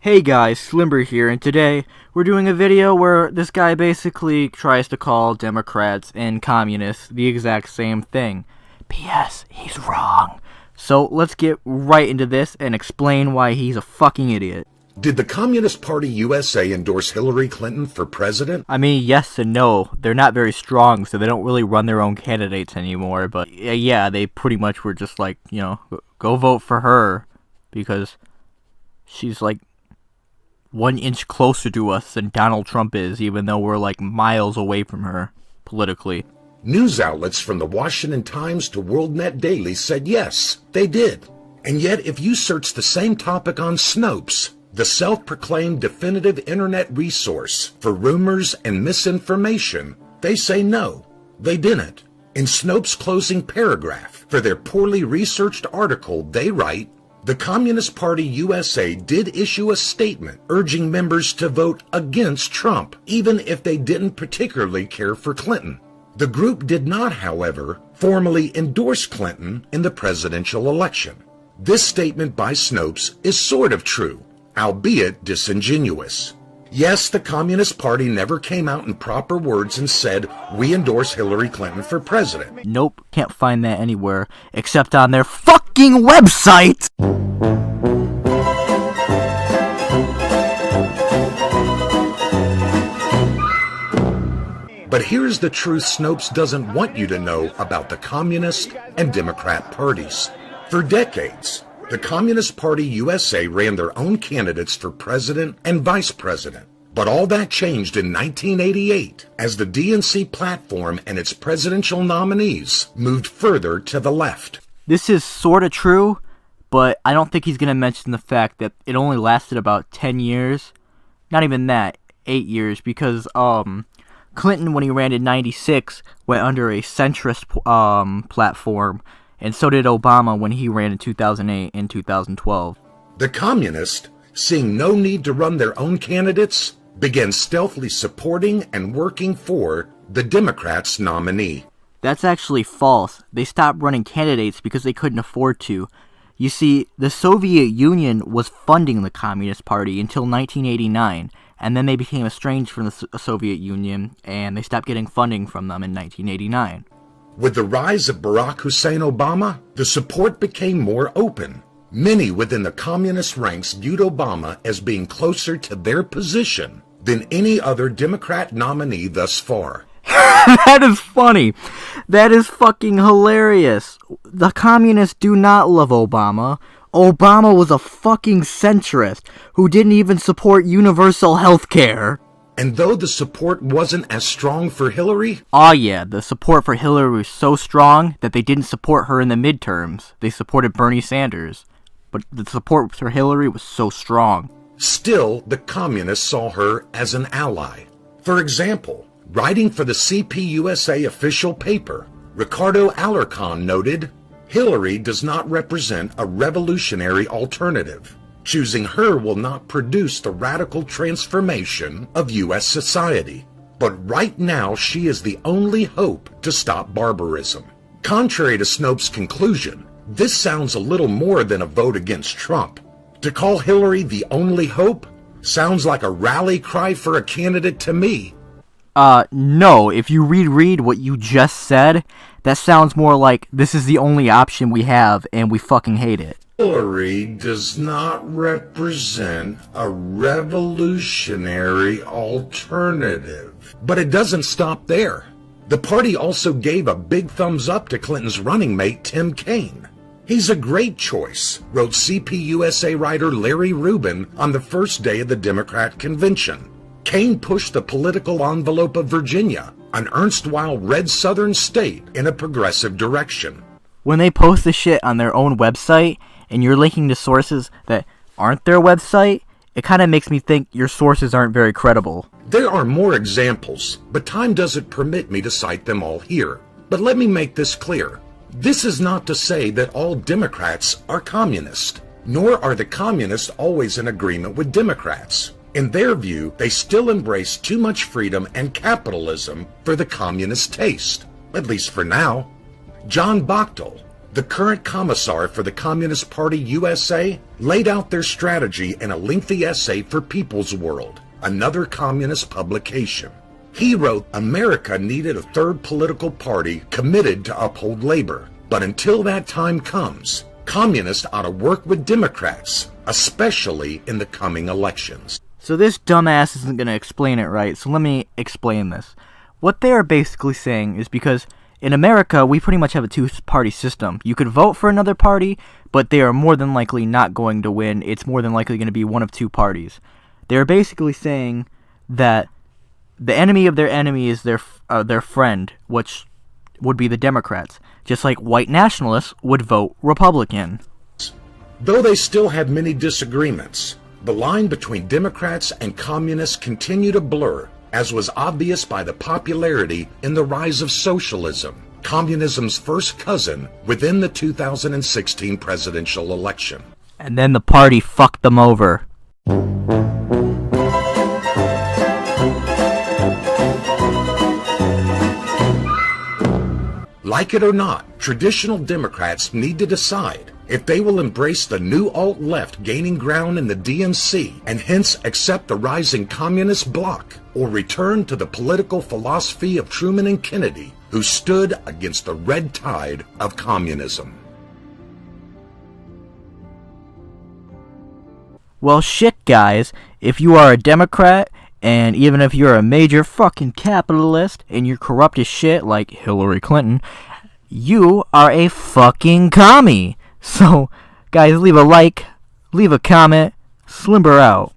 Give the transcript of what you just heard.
Hey guys, Slimber here, and today we're doing a video where this guy basically tries to call Democrats and communists the exact same thing. P.S. He's wrong. So let's get right into this and explain why he's a fucking idiot. Did the Communist Party USA endorse Hillary Clinton for president? I mean, yes and no. They're not very strong, so they don't really run their own candidates anymore, but yeah, they pretty much were just like, you know, go vote for her, because she's like 1 inch closer to us than Donald Trump is, even though we're like miles away from her, politically. News outlets from the Washington Times to WorldNet Daily said yes, they did. And yet, if you search the same topic on Snopes, the self-proclaimed definitive internet resource for rumors and misinformation, they say no, they didn't. In Snopes' closing paragraph for their poorly researched article, they write, "The Communist Party USA did issue a statement urging members to vote against Trump, even if they didn't particularly care for Clinton. The group did not, however, formally endorse Clinton in the presidential election." This statement by Snopes is sort of true, albeit disingenuous. Yes, the Communist Party never came out in proper words and said, "We endorse Hillary Clinton for president." Nope, can't find that anywhere, except on their fucking website! But here's the truth Snopes doesn't want you to know about the Communist and Democrat parties. For decades, the Communist Party USA ran their own candidates for president and vice president. But all that changed in 1988 as the DNC platform and its presidential nominees moved further to the left. This is sorta true, but I don't think he's gonna mention the fact that it only lasted about 10 years. Not even that, 8 years, because Clinton, when he ran in 96, went under a centrist platform, and so did Obama when he ran in 2008 and 2012. The communists, seeing no need to run their own candidates, began stealthily supporting and working for the Democrats' nominee. That's actually false. They stopped running candidates because they couldn't afford to. You see, the Soviet Union was funding the Communist Party until 1989, and then they became estranged from the Soviet Union, and they stopped getting funding from them in 1989. With the rise of Barack Hussein Obama, the support became more open. Many within the communist ranks viewed Obama as being closer to their position than any other Democrat nominee thus far. That is funny. That is fucking hilarious. The communists do not love Obama. Obama was a fucking centrist who didn't even support universal health care. And though the support wasn't as strong for Hillary... Oh yeah, the support for Hillary was so strong that they didn't support her in the midterms. They supported Bernie Sanders. But the support for Hillary was so strong. Still, the communists saw her as an ally. For example, writing for the CPUSA official paper, Ricardo Alarcon noted, "Hillary does not represent a revolutionary alternative. Choosing her will not produce the radical transformation of U.S. society. But right now, she is the only hope to stop barbarism." Contrary to Snopes' conclusion, this sounds a little more than a vote against Trump. To call Hillary the only hope sounds like a rally cry for a candidate to me. No, if you reread what you just said, that sounds more like this is the only option we have and we fucking hate it. Hillary does not represent a revolutionary alternative. But it doesn't stop there. The party also gave a big thumbs up to Clinton's running mate, Tim Kaine. "He's a great choice," wrote CPUSA writer Larry Rubin on the first day of the Democrat convention. Kaine pushed the political envelope of Virginia, an erstwhile red southern state, in a progressive direction. When they post the shit on their own website, and you're linking to sources that aren't their website, it kind of makes me think your sources aren't very credible. There are more examples, but time doesn't permit me to cite them all here. But let me make this clear. This is not to say that all Democrats are communist, nor are the communists always in agreement with Democrats. In their view, they still embrace too much freedom and capitalism for the communist taste, at least for now. John Bachtel, The current commissar for the Communist Party USA laid out their strategy in a lengthy essay for People's World, another communist publication. He wrote America needed a third political party committed to uphold labor, but until that time comes, communists ought to work with Democrats, especially in the coming elections. So this dumbass isn't going to explain it right, so let me explain this. What they are basically saying is because in America, we pretty much have a two-party system. You could vote for another party, but they are more than likely not going to win. It's more than likely going to be one of two parties. They're basically saying that the enemy of their enemy is their friend, which would be the Democrats, just like white nationalists would vote Republican. Though they still have many disagreements, the line between Democrats and communists continue to blur, as was obvious by the popularity in the rise of socialism, communism's first cousin within the 2016 presidential election. And then the party fucked them over. Like it or not, traditional Democrats need to decide if they will embrace the new alt-left gaining ground in the DNC and hence accept the rising communist bloc, or return to the political philosophy of Truman and Kennedy, who stood against the red tide of communism. Well, shit, guys. If you are a Democrat, and even if you're a major fucking capitalist, and you're corrupt as shit like Hillary Clinton, you are a fucking commie. So, guys, leave a like, leave a comment, Slimber out.